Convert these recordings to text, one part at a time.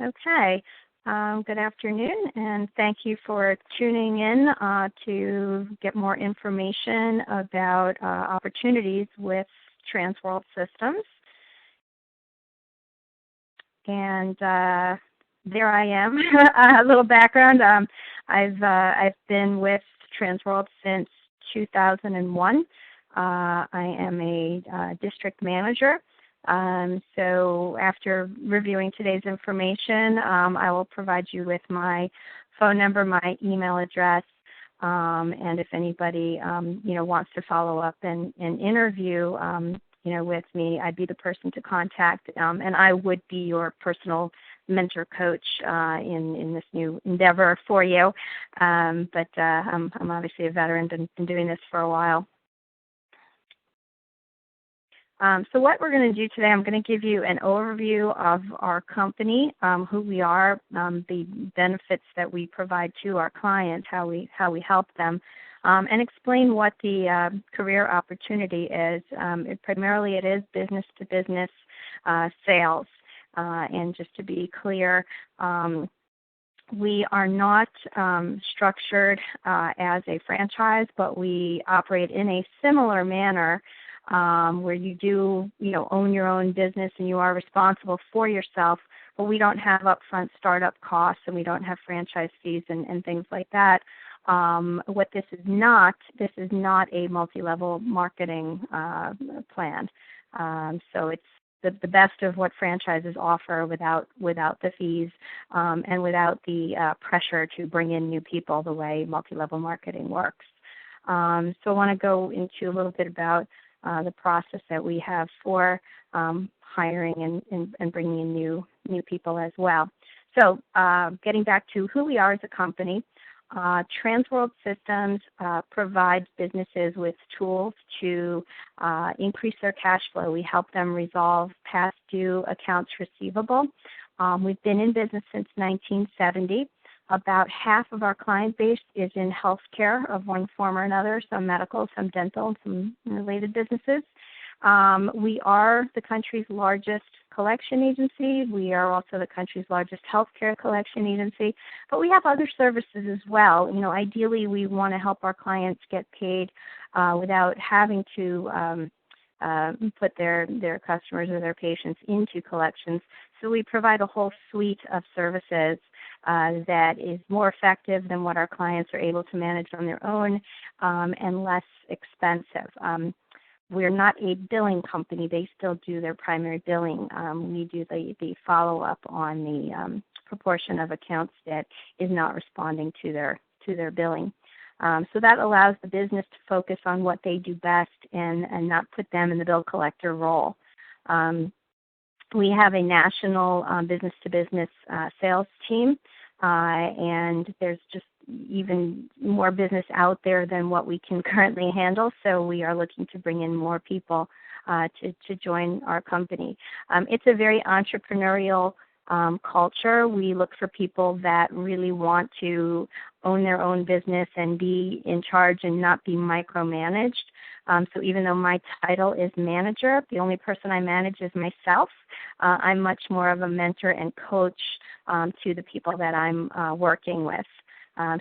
Okay. Good afternoon, and thank you for tuning in to get more information about opportunities with Transworld Systems. And there I am. A little background. I've been with Transworld since 2001. I am a district manager. So after reviewing today's information, I will provide you with my phone number, my email address, and if anybody wants to follow up and interview with me, I'd be the person to contact, and I would be your personal mentor coach in this new endeavor for you. But I'm obviously a veteran, been doing this for a while. So what we're going to do today, I'm going to give you an overview of our company, who we are, the benefits that we provide to our clients, how we help them, and explain what the career opportunity is. Primarily it is business-to-business sales. And just to be clear, we are not structured as a franchise, but we operate in a similar manner where you do, own your own business and you are responsible for yourself, but we don't have upfront startup costs and we don't have franchise fees and things like that. What this is not a multi-level marketing plan. So it's the best of what franchises offer without the fees and without the pressure to bring in new people the way multi-level marketing works. So I want to go into a little bit about the process that we have for hiring and bringing in new people as well. So getting back to who we are as a company, Transworld Systems provides businesses with tools to increase their cash flow. We help them resolve past due accounts receivable. We've been in business since 1970. About half of our client base is in healthcare of one form or another, some medical, some dental, some related businesses. We are the country's largest collection agency. We are also the country's largest healthcare collection agency, but we have other services as well. Ideally, we want to help our clients get paid without having to put their customers or their patients into collections. So we provide a whole suite of services that is more effective than what our clients are able to manage on their own and less expensive. We're not a billing company. They still do their primary billing. We do the follow-up on the proportion of accounts that is not responding to their billing. So that allows the business to focus on what they do best and not put them in the bill collector role. We have a national business-to-business sales team, and there's just even more business out there than what we can currently handle, so we are looking to bring in more people to join our company. It's a very entrepreneurial culture. We look for people that really want to own their own business and be in charge and not be micromanaged. So even though my title is manager, the only person I manage is myself. I'm much more of a mentor and coach to the people that I'm working with.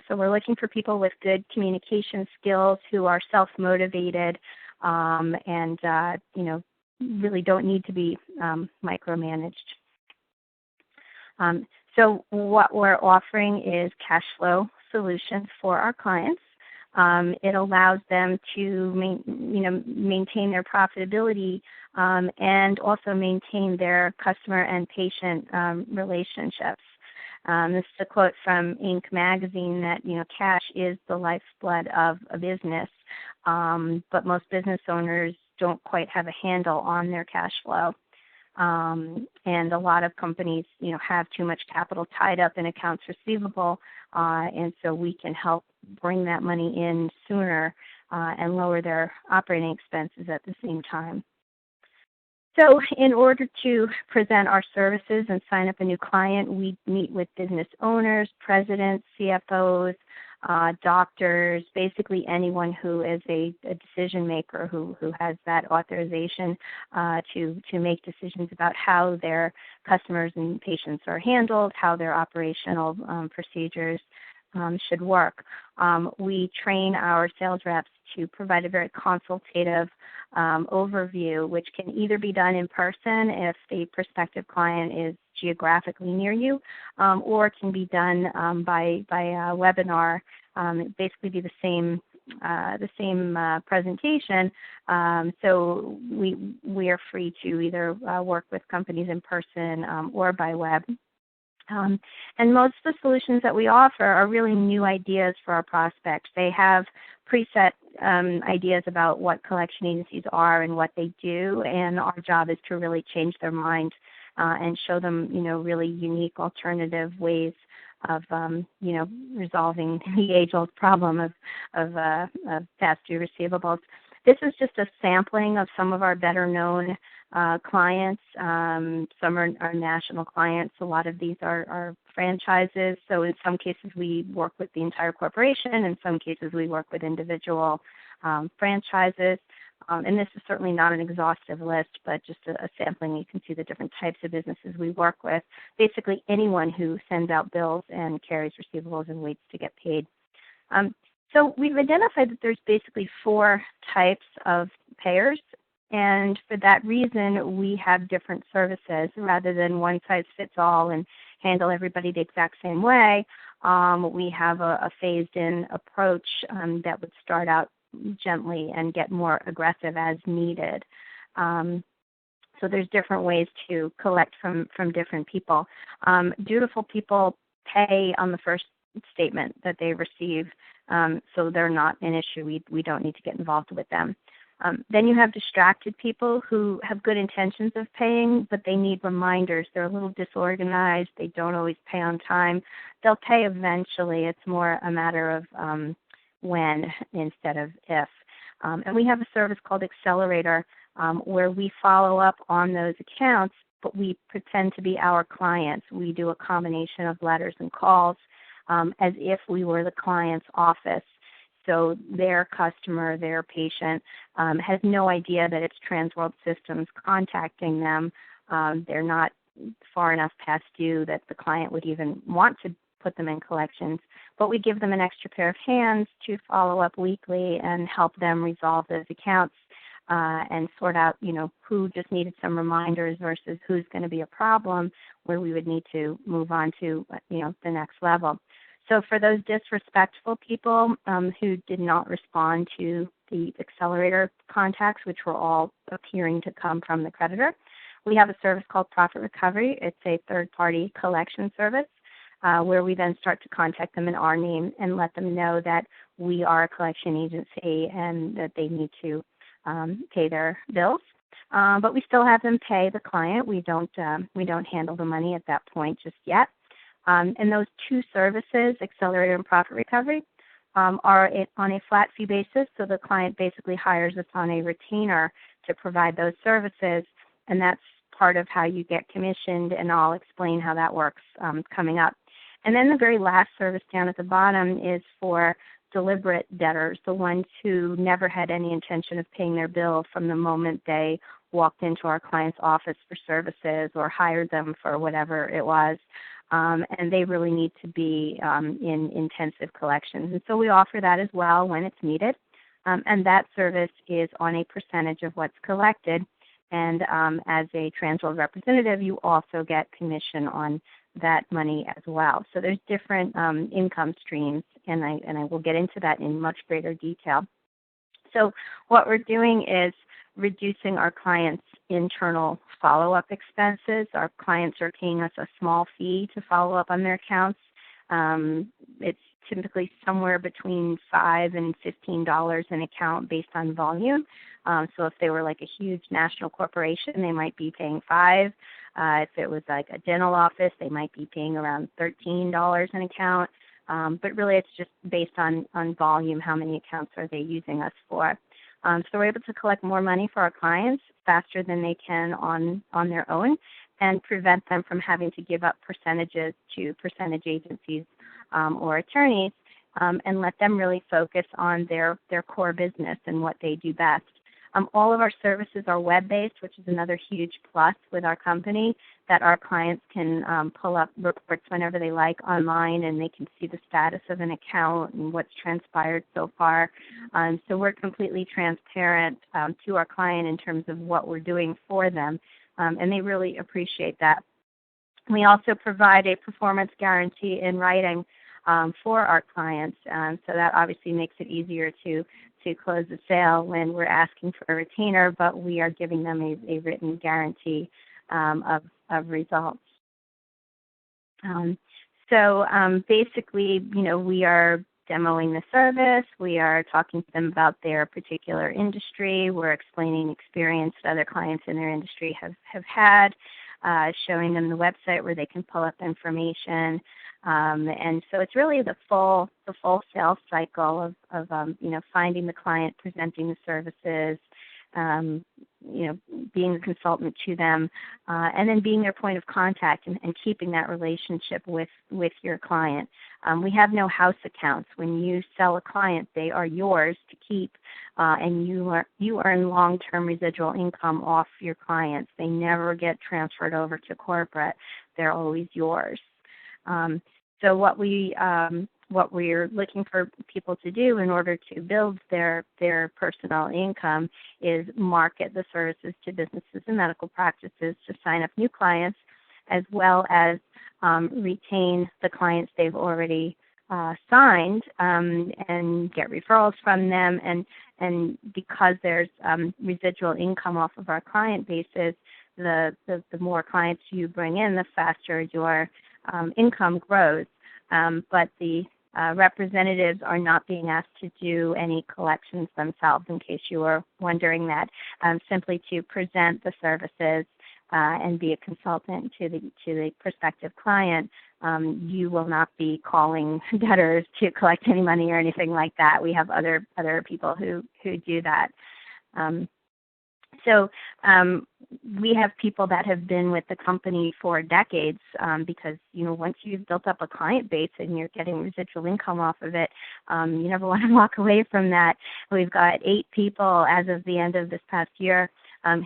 So we're looking for people with good communication skills who are self-motivated and really don't need to be micromanaged. So what we're offering is cash flow solutions for our clients. It allows them to maintain their profitability and also maintain their customer and patient relationships. This is a quote from Inc. magazine that, cash is the lifeblood of a business, but most business owners don't quite have a handle on their cash flow. And a lot of companies, have too much capital tied up in accounts receivable, and so we can help bring that money in sooner and lower their operating expenses at the same time. So in order to present our services and sign up a new client, we meet with business owners, presidents, CFOs, doctors, basically anyone who is a decision maker who has that authorization to make decisions about how their customers and patients are handled, how their operational procedures should work. We train our sales reps to provide a very consultative overview, which can either be done in person if the prospective client is geographically near you, or it can be done by a webinar. Basically, be the same presentation. So we are free to either work with companies in person or by web. And most of the solutions that we offer are really new ideas for our prospects. They have preset ideas about what collection agencies are and what they do, and our job is to really change their mind and show them, really unique alternative ways of, resolving the age-old problem of past due receivables. This is just a sampling of some of our better-known clients. Some are national clients. A lot of these are franchises. So in some cases, we work with the entire corporation. In some cases, we work with individual franchises. And this is certainly not an exhaustive list, but just a sampling. You can see the different types of businesses we work with. Basically, anyone who sends out bills and carries receivables and waits to get paid. So we've identified that there's basically 4 types of payers, and for that reason, we have different services rather than one size fits all and handle everybody the exact same way. We have a phased-in approach that would start out gently and get more aggressive as needed. So there's different ways to collect from different people. Dutiful people pay on the first statement that they receive, so they're not an issue. We don't need to get involved with them. Then you have distracted people who have good intentions of paying, but they need reminders. They're a little disorganized. They don't always pay on time. They'll pay eventually. It's more a matter of when instead of if. And we have a service called Accelerator where we follow up on those accounts, but we pretend to be our clients. We do a combination of letters and calls as if we were the client's office. So their customer, their patient, has no idea that it's Transworld Systems contacting them. They're not far enough past due that the client would even want to put them in collections. But we give them an extra pair of hands to follow up weekly and help them resolve those accounts and sort out, who just needed some reminders versus who's going to be a problem where we would need to move on to, the next level. So for those disrespectful people who did not respond to the Accelerator contacts, which were all appearing to come from the creditor, we have a service called Profit Recovery. It's a third-party collection service where we then start to contact them in our name and let them know that we are a collection agency and that they need to pay their bills. But we still have them pay the client. We don't handle the money at that point just yet. And those 2 services, Accelerator and Profit Recovery, are on a flat fee basis. So the client basically hires us on a retainer to provide those services, and that's part of how you get commissioned, and I'll explain how that works coming up. And then the very last service down at the bottom is for deliberate debtors, the ones who never had any intention of paying their bill from the moment they walked into our client's office for services or hired them for whatever it was. And they really need to be in intensive collections. And so we offer that as well when it's needed. And that service is on a percentage of what's collected. And as a Transworld representative, you also get commission on that money as well. So there's different income streams, and I will get into that in much greater detail. So what we're doing is reducing our clients' internal follow-up expenses. Our clients are paying us a small fee to follow up on their accounts. It's typically somewhere between $5 and $15 an account based on volume. So if they were like a huge national corporation, they might be paying $5. If it was like a dental office, they might be paying around $13 an account. But really it's just based on volume, how many accounts are they using us for. So we're able to collect more money for our clients faster than they can on their own and prevent them from having to give up percentages to percentage agencies or attorneys. and let them really focus on their core business and what they do best. All of our services are web-based, which is another huge plus with our company, that our clients can pull up reports whenever they like online, and they can see the status of an account and what's transpired so far. So we're completely transparent to our client in terms of what we're doing for them, and they really appreciate that. We also provide a performance guarantee in writing for our clients, so that obviously makes it easier to close the sale when we're asking for a retainer, but we are giving them a written guarantee of results. So basically, we are demoing the service. We are talking to them about their particular industry. We're explaining experience that other clients in their industry have had, showing them the website where they can pull up information. And so it's really the full sales cycle of finding the client, presenting the services, being a consultant to them, and then being their point of contact and keeping that relationship with your client. We have no house accounts. When you sell a client, they are yours to keep, and you earn long-term residual income off your clients. They never get transferred over to corporate. They're always yours. So what we're looking for people to do in order to build their personal income is market the services to businesses and medical practices to sign up new clients, as well as retain the clients they've already signed and get referrals from them. And because there's residual income off of our client bases, the more clients you bring in, the faster your income grows. But the representatives are not being asked to do any collections themselves, in case you were wondering that, simply to present the services and be a consultant to the prospective client. You will not be calling debtors to collect any money or anything like that. We have other people who do that. So we have people that have been with the company for decades because, once you've built up a client base and you're getting residual income off of it, you never want to walk away from that. We've got 8 people as of the end of this past year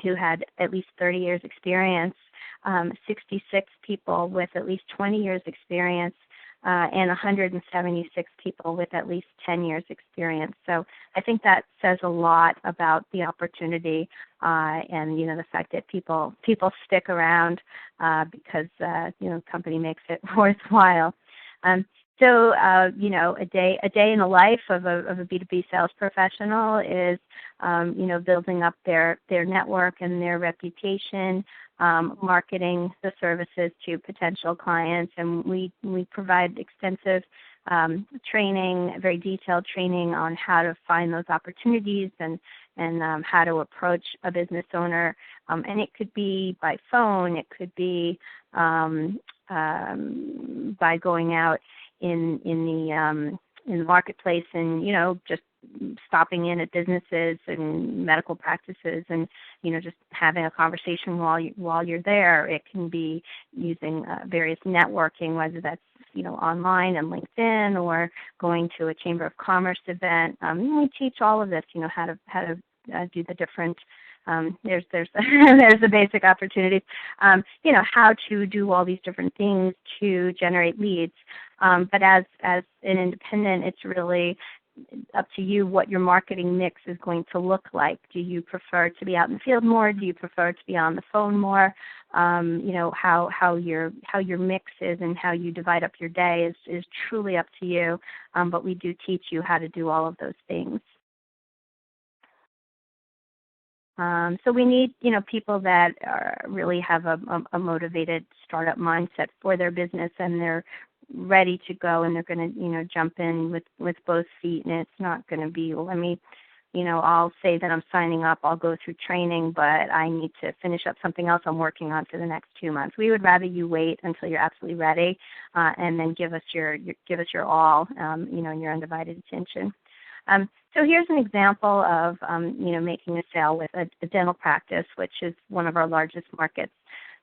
who had at least 30 years experience, 66 people with at least 20 years experience, and 176 people with at least 10 years experience. So I think that says a lot about the opportunity and the fact that people stick around because the company makes it worthwhile. So a day in the life of a B2B sales professional is building up their network and their reputation, marketing the services to potential clients, and we provide extensive training, very detailed training on how to find those opportunities and how to approach a business owner. And it could be by phone, it could be by going out in the marketplace and just stopping in at businesses and medical practices and just having a conversation while you're there. It can be using various networking, whether that's online and LinkedIn or going to a Chamber of Commerce event. We teach all of this, how to do the different. There's the basic opportunities. How to do all these different things to generate leads. But as an independent, it's really up to you what your marketing mix is going to look like. Do you prefer to be out in the field more? Do you prefer to be on the phone more? How your mix is and how you divide up your day is truly up to you. But we do teach you how to do all of those things. So we need, people that really have a motivated startup mindset for their business, and they're ready to go, and they're going to, jump in with both feet. And it's not going to be, I'll say that I'm signing up, I'll go through training, but I need to finish up something else I'm working on for the next 2 months. We would rather you wait until you're absolutely ready, and then give us your all, and your undivided attention. So here's an example of, making a sale with a dental practice, which is one of our largest markets.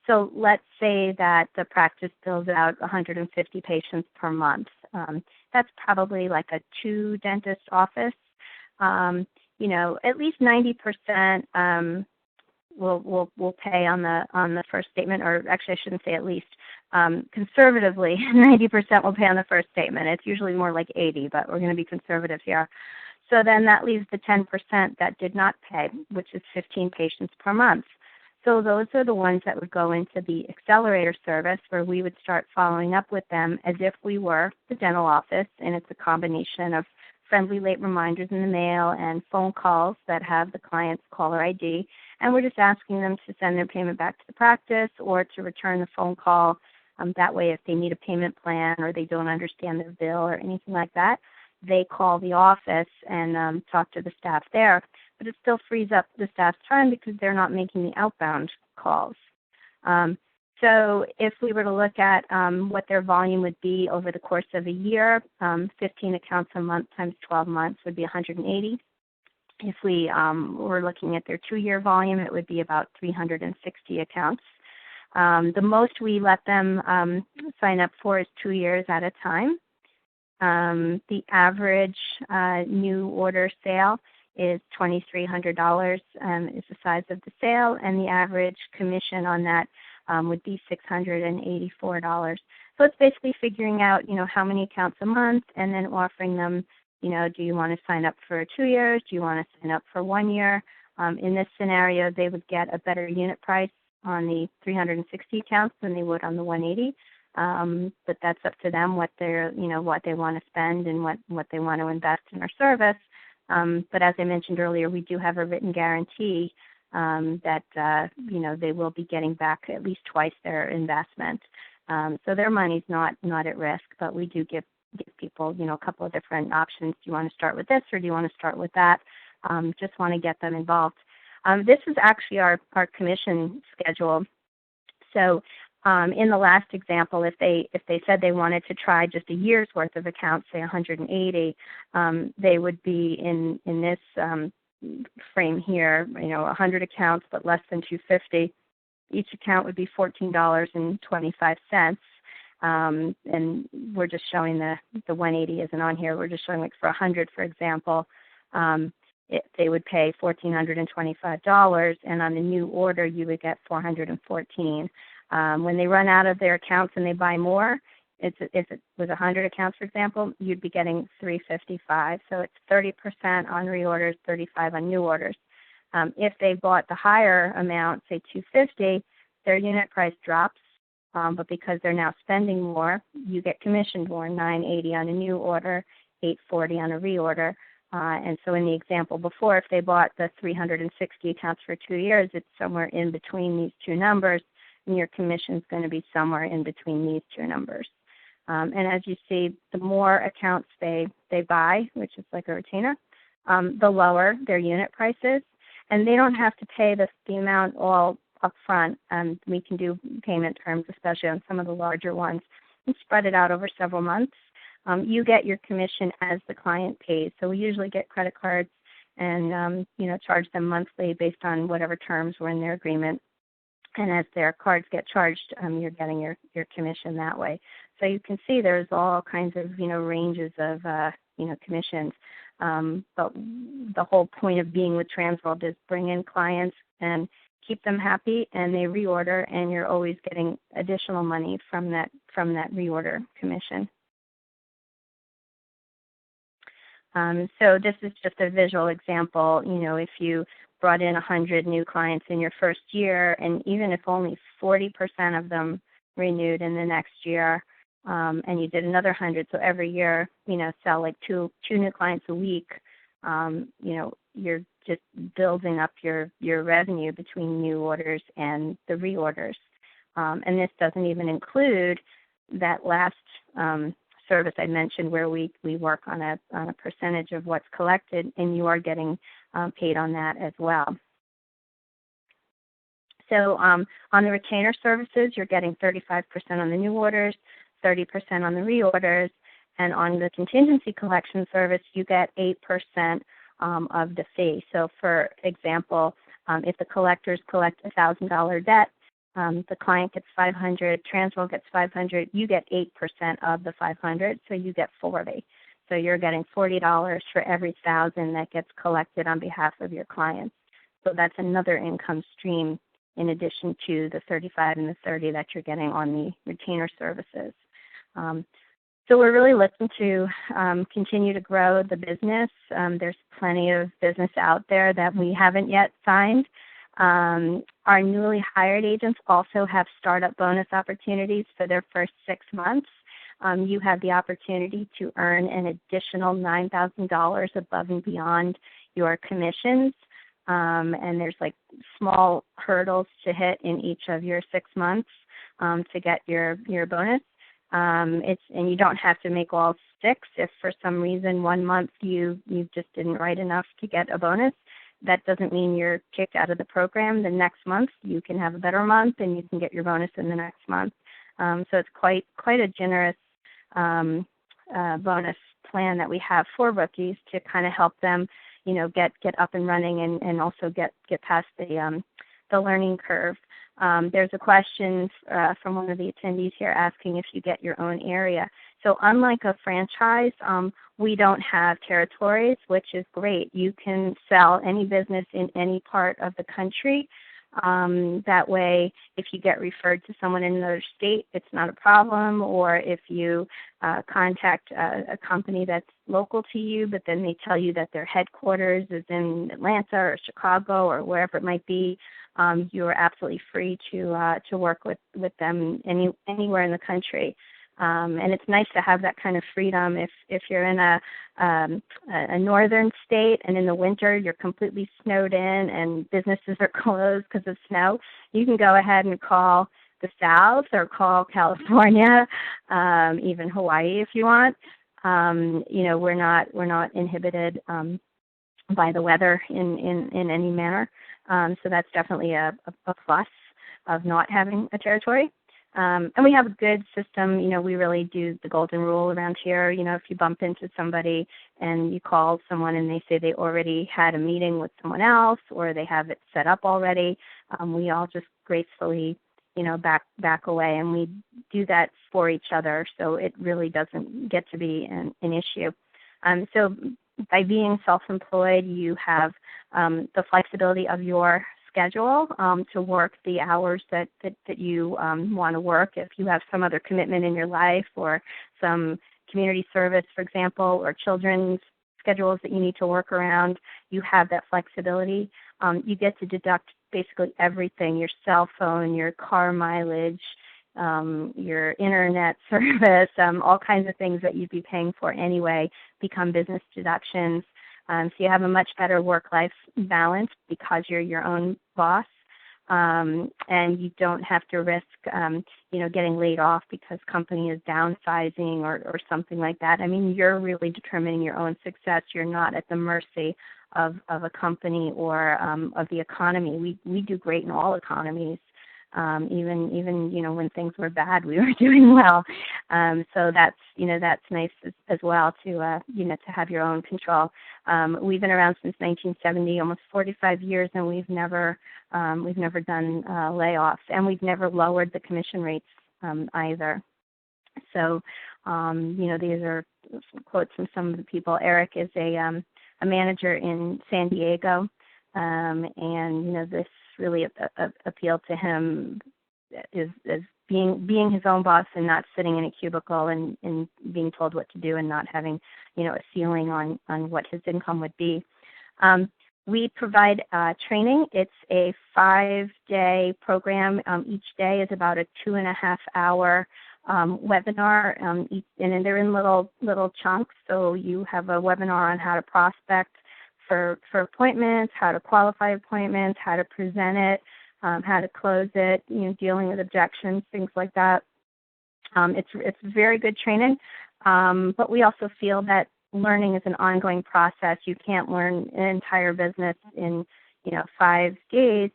So let's say that the practice bills out 150 patients per month. That's probably like a 2-dentist office. At least 90% will pay on the first statement, or actually I shouldn't say at least. Conservatively, 90% will pay on the first statement. It's usually more like 80, but we're going to be conservative here. So then that leaves the 10% that did not pay, which is 15 patients per month. So those are the ones that would go into the accelerator service, where we would start following up with them as if we were the dental office, and it's a combination of friendly late reminders in the mail and phone calls that have the client's caller ID. And we're just asking them to send their payment back to the practice or to return the phone call. That way, if they need a payment plan or they don't understand their bill or anything like that, they call the office and talk to the staff there. But it still frees up the staff's time because they're not making the outbound calls. So if we were to look at what their volume would be over the course of a year, 15 accounts a month times 12 months would be 180. If we were looking at their 2-year volume, it would be about 360 accounts. The most we let them sign up for is 2 years at a time. The average new order sale is $2,300 is the size of the sale, and the average commission on that would be $684. So it's basically figuring out, how many accounts a month, and then offering them, do you want to sign up for 2 years? Do you want to sign up for 1 year? In this scenario, they would get a better unit price on the 360 accounts than they would on the 180. But that's up to them what they're, what they want to spend and what they want to invest in our service. But as I mentioned earlier, we do have a written guarantee that they will be getting back at least twice their investment. So their money's not at risk, but we do give people, a couple of different options. Do you want to start with this or do you want to start with that? Just want to get them involved. This is actually our commission schedule. So in the last example, if they said they wanted to try just a year's worth of accounts, say 180, they would be in this frame here, 100 accounts but less than 250. Each account would be $14.25. And we're just showing the 180 isn't on here. We're just showing like for 100, for example, they would pay $1,425, and on a new order you would get $414. When they run out of their accounts and they buy more, if it was 100 accounts, for example, you'd be getting $355. So it's 30% on reorders, 35 on new orders. If they bought the higher amount, say $250, their unit price drops. But because they're now spending more, you get commissioned more, $980 on a new order, $840 on a reorder. And so in the example before, if they bought the 360 accounts for 2 years, it's somewhere in between these two numbers, and your commission is going to be somewhere in between these two numbers. And as you see, the more accounts they buy, which is like a retainer, the lower their unit price is. And they don't have to pay the amount all up front. We can do payment terms, especially on some of the larger ones, and spread it out over several months. You get your commission as the client pays. So we usually get credit cards and charge them monthly based on whatever terms were in their agreement. And as their cards get charged, you're getting your commission that way. So you can see there's all kinds of ranges of commissions. But the whole point of being with Transworld is bring in clients and keep them happy, and they reorder, and you're always getting additional money from that reorder commission. So this is just a visual example. If you brought in 100 new clients in your first year, and even if only 40% of them renewed in the next year, and you did another 100, so every year, sell like two new clients a week, you're just building up your revenue between new orders and the reorders. And this doesn't even include that last service I mentioned where we work on a percentage of what's collected, and you are getting paid on that as well. So on the retainer services, you're getting 35% on the new orders, 30% on the reorders, and on the contingency collection service, you get 8% of the fee. So for example, if the collectors collect $1,000 debt, The client gets 500, Transworld gets 500, you get 8% of the 500, so you get 40. So you're getting $40 for every 1,000 that gets collected on behalf of your clients. So that's another income stream in addition to the 35 and the 30 that you're getting on the retainer services. So we're really looking to continue to grow the business. There's plenty of business out there that we haven't yet signed. Our newly hired agents also have startup bonus opportunities for their first 6 months. You have the opportunity to earn an additional $9,000 above and beyond your commissions. And there's like small hurdles to hit in each of your 6 months to get your bonus. And you don't have to make all 6. If for some reason 1 month you just didn't write enough to get a bonus, that doesn't mean you're kicked out of the program. The next month you can have a better month and you can get your bonus in the next month. So it's quite a generous bonus plan that we have for rookies to kind of help them, get up and running and also get past the learning curve. There's a question from one of the attendees here asking if you get your own area. So unlike a franchise, we don't have territories, which is great. You can sell any business in any part of the country. That way, if you get referred to someone in another state, it's not a problem. Or if you contact a company that's local to you, but then they tell you that their headquarters is in Atlanta or Chicago or wherever it might be, you are absolutely free to work with them anywhere in the country. And it's nice to have that kind of freedom. If you're in a northern state and in the winter you're completely snowed in and businesses are closed because of snow, you can go ahead and call the South or call California, even Hawaii if you want. We're not inhibited by the weather in any manner. So that's definitely a plus of not having a territory. And we have a good system. We really do the golden rule around here. If you bump into somebody and you call someone and they say they already had a meeting with someone else or they have it set up already, we all just gracefully, back away, and we do that for each other. So it really doesn't get to be an issue. So by being self-employed, you have the flexibility of your schedule to work the hours that you want to work. If you have some other commitment in your life or some community service, for example, or children's schedules that you need to work around, you have that flexibility. You get to deduct basically everything, your cell phone, your car mileage, your internet service, all kinds of things that you'd be paying for anyway become business deductions. So you have a much better work-life balance because you're your own boss, and you don't have to risk, getting laid off because company is downsizing or something like that. I mean, you're really determining your own success. You're not at the mercy of a company or of the economy. We do great in all economies. Even when things were bad, we were doing well. So that's nice as well to have your own control. We've been around since 1970, almost 45 years, and we've never done layoffs, and we've never lowered the commission rates either. So these are quotes from some of the people. Eric is a manager in San Diego, and this really appealed to him is being his own boss and not sitting in a cubicle and being told what to do and not having a ceiling on what his income would be. We provide training. It's a 5-day program. Each day is about a 2.5-hour webinar, and they're in little chunks. So you have a webinar on how to prospect for appointments, how to qualify appointments, how to present it, how to close it, dealing with objections, things like that. It's very good training, but we also feel that learning is an ongoing process. You can't learn an entire business in 5 days.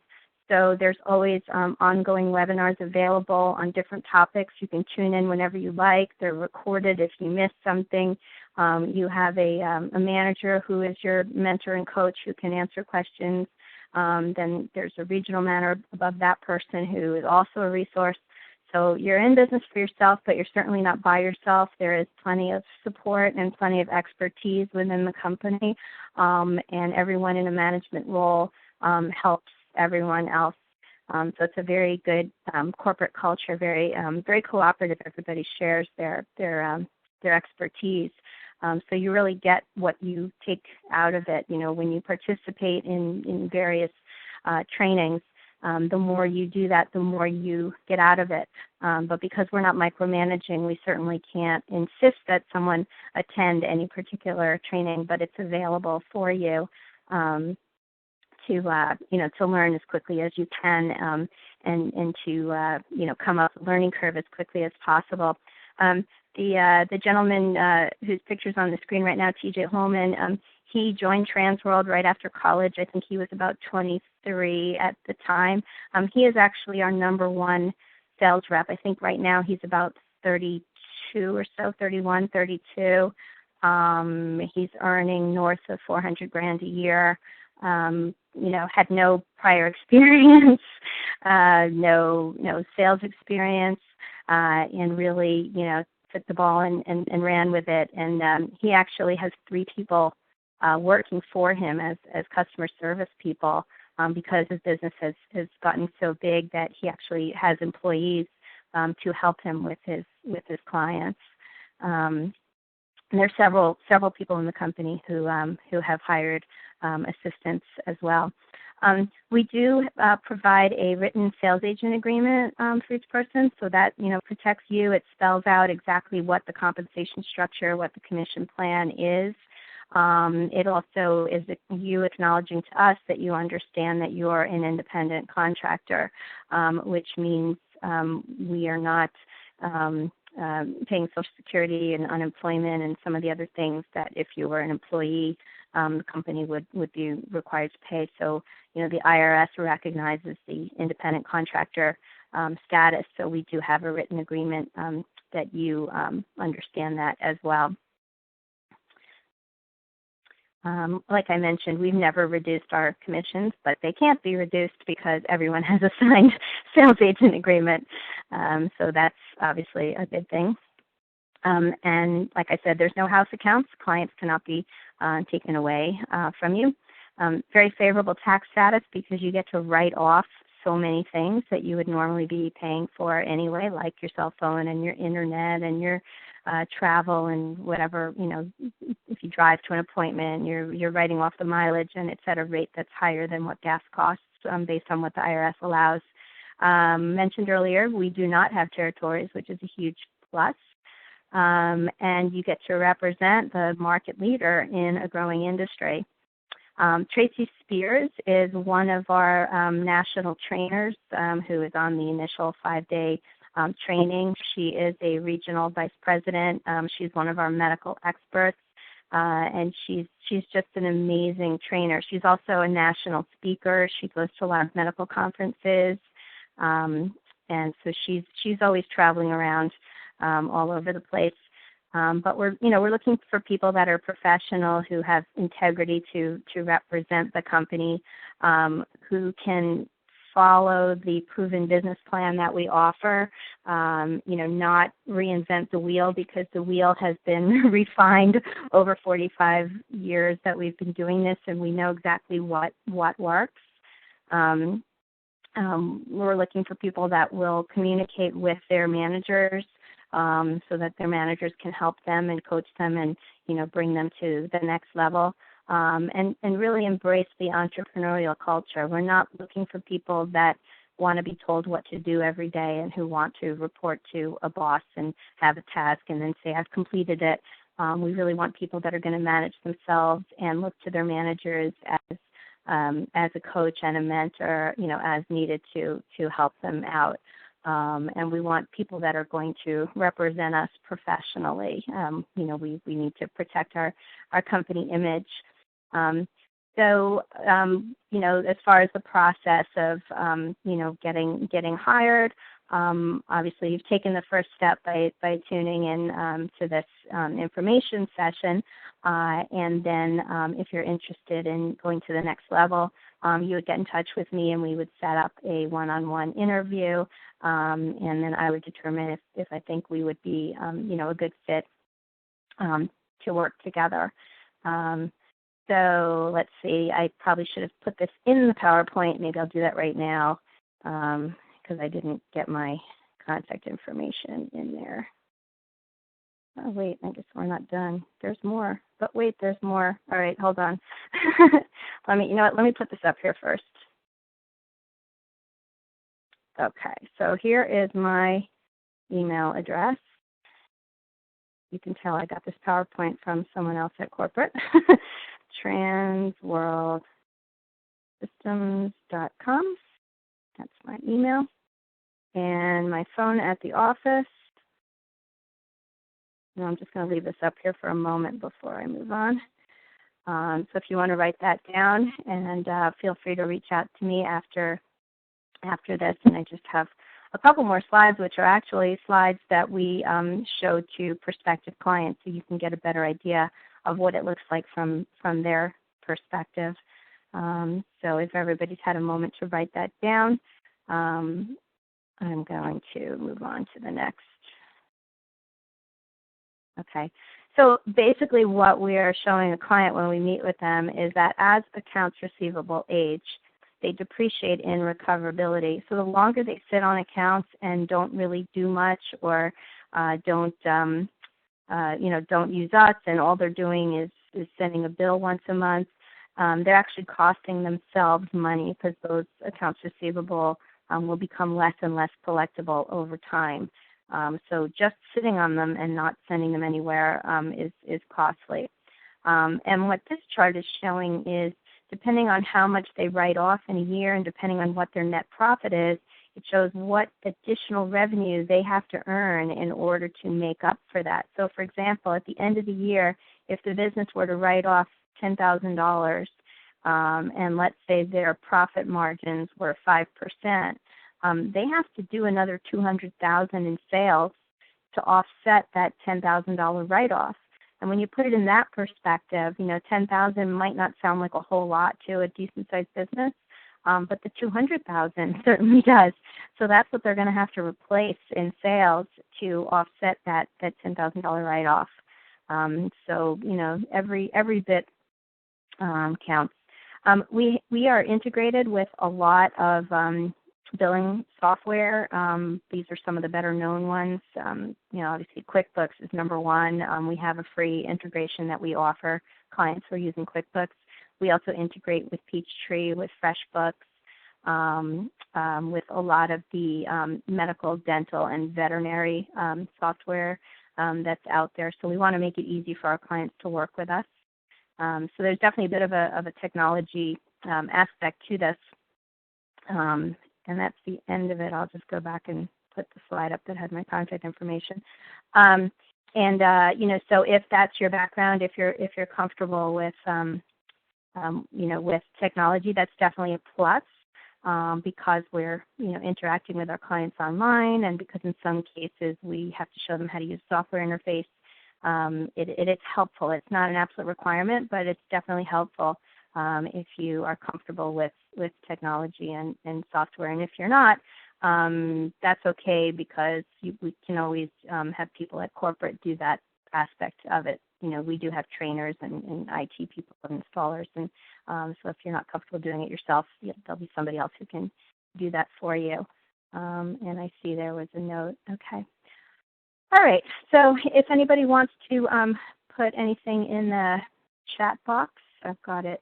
So there's always ongoing webinars available on different topics. You can tune in whenever you like. They're recorded if you miss something. You have a manager who is your mentor and coach who can answer questions Then there's a regional manager above that person who is also a resource. So you're in business for yourself, but you're certainly not by yourself. There is plenty of support and plenty of expertise within the company, and everyone in a management role helps everyone else. So it's a very good corporate culture, very cooperative. Everybody shares their expertise. So you really get what you take out of it. When you participate in various trainings, the more you do that, the more you get out of it. But because we're not micromanaging, we certainly can't insist that someone attend any particular training, but it's available for you to learn as quickly as you can, and to come up the learning curve as quickly as possible. The gentleman whose picture's on the screen right now, T.J. Holman, he joined Transworld right after college. I think he was about 23 at the time. He is actually our #1 sales rep. I think right now he's about 32 or so, 31, 32. He's earning north of $400,000 a year. Had no prior experience, no sales experience, and really, took the ball and ran with it. And he actually has 3 people working for him as customer service people, because his business has gotten so big that he actually has employees to help him with his clients. And there's several people in the company who have hired assistants as well. We do provide a written sales agent agreement for each person, so that protects you. It spells out exactly what the compensation structure, what the commission plan is. It also is you acknowledging to us that you understand that you're an independent contractor, which means we are not paying Social Security and unemployment and some of the other things that if you were an employee, the company would be required to pay. So, the IRS recognizes the independent contractor status, so we do have a written agreement that you understand that as well. Like I mentioned, we've never reduced our commissions, but they can't be reduced because everyone has a signed sales agent agreement. So that's obviously a good thing. And like I said, there's no house accounts. Clients cannot be taken away from you. Very favorable tax status because you get to write off so many things that you would normally be paying for anyway, like your cell phone and your internet and your travel and whatever. If you drive to an appointment, you're writing off the mileage, and it's at a rate that's higher than what gas costs based on what the IRS allows. Mentioned earlier, we do not have territories, which is a huge plus. And you get to represent the market leader in a growing industry. Tracy Spears is one of our national trainers who is on the initial 5-day training. She is a regional vice president. She's one of our medical experts, and she's just an amazing trainer. She's also a national speaker. She goes to a lot of medical conferences, and so she's always traveling around all over the place. But we're looking for people that are professional, who have integrity to represent the company, who can follow the proven business plan that we offer, not reinvent the wheel, because the wheel has been refined over 45 years that we've been doing this, and we know exactly what works. We're looking for people that will communicate with their managers, so that their managers can help them and coach them and, bring them to the next level, and really embrace the entrepreneurial culture. We're not looking for people that want to be told what to do every day and who want to report to a boss and have a task and then say, I've completed it. We really want people that are going to manage themselves and look to their managers as a coach and a mentor, as needed to help them out. And we want people that are going to represent us professionally. We need to protect our company image. So, as far as the process of, getting hired, obviously you've taken the first step by tuning in to this information session. And then if you're interested in going to the next level, you would get in touch with me and we would set up a one-on-one interview. And then I would determine if I think we would be, a good fit to work together. So let's see, I probably should have put this in the PowerPoint. Maybe I'll do that right now because I didn't get my contact information in there. Oh, wait, I guess we're not done. There's more. But wait, there's more. All right, hold on. Let me put this up here first. Okay, so here is my email address. You can tell I got this PowerPoint from someone else at corporate. Transworldsystems.com. That's my email. And my phone at the office. And I'm just going to leave this up here for a moment before I move on. So if you want to write that down, and feel free to reach out to me after this. And I just have a couple more slides, which are actually slides that we show to prospective clients, so you can get a better idea of what it looks like from their perspective. So if everybody's had a moment to write that down, I'm going to move on to the next. Okay. So basically what we are showing a client when we meet with them is that as accounts receivable age, they depreciate in recoverability. So the longer they sit on accounts and don't really do much, or don't use us, and all they're doing is sending a bill once a month, they're actually costing themselves money because those accounts receivable will become less and less collectible over time. So just sitting on them and not sending them anywhere is costly. And what this chart is showing is, depending on how much they write off in a year and depending on what their net profit is, it shows what additional revenue they have to earn in order to make up for that. So, for example, at the end of the year, if the business were to write off $10,000, and let's say their profit margins were 5%, they have to do another $200,000 in sales to offset that $10,000 write-off. And when you put it in that perspective, $10,000 might not sound like a whole lot to a decent-sized business, but the $200,000 certainly does. So that's what they're going to have to replace in sales to offset that $10,000 write-off. So every bit counts. We are integrated with a lot of billing software. These are some of the better known ones. Obviously QuickBooks is number one. We have a free integration that we offer clients who are using QuickBooks. We also integrate with Peachtree, with FreshBooks, with a lot of the medical, dental, and veterinary software that's out there. So we want to make it easy for our clients to work with us. So there's definitely a bit of a technology aspect to this. And that's the end of it. I'll just go back and put the slide up that had my contact information. So if that's your background, if you're comfortable with with technology, that's definitely a plus, because we're interacting with our clients online, and because in some cases we have to show them how to use software interface. It is helpful. It's not an absolute requirement, but it's definitely helpful if you are comfortable with technology and software. And if you're not, that's okay, because we can always have people at corporate do that aspect of it. We do have trainers and IT people and installers, and so if you're not comfortable doing it yourself, there'll be somebody else who can do that for you. And I see there was a note. Okay. All right. So if anybody wants to put anything in the chat box, I've got it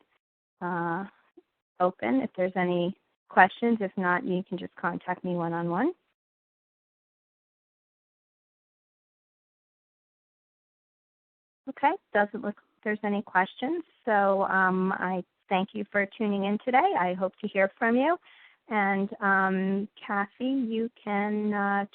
open if there's any questions. If not, you can just contact me one-on-one. Okay, doesn't look like there's any questions. So I thank you for tuning in today. I hope to hear from you. And Kathy, you can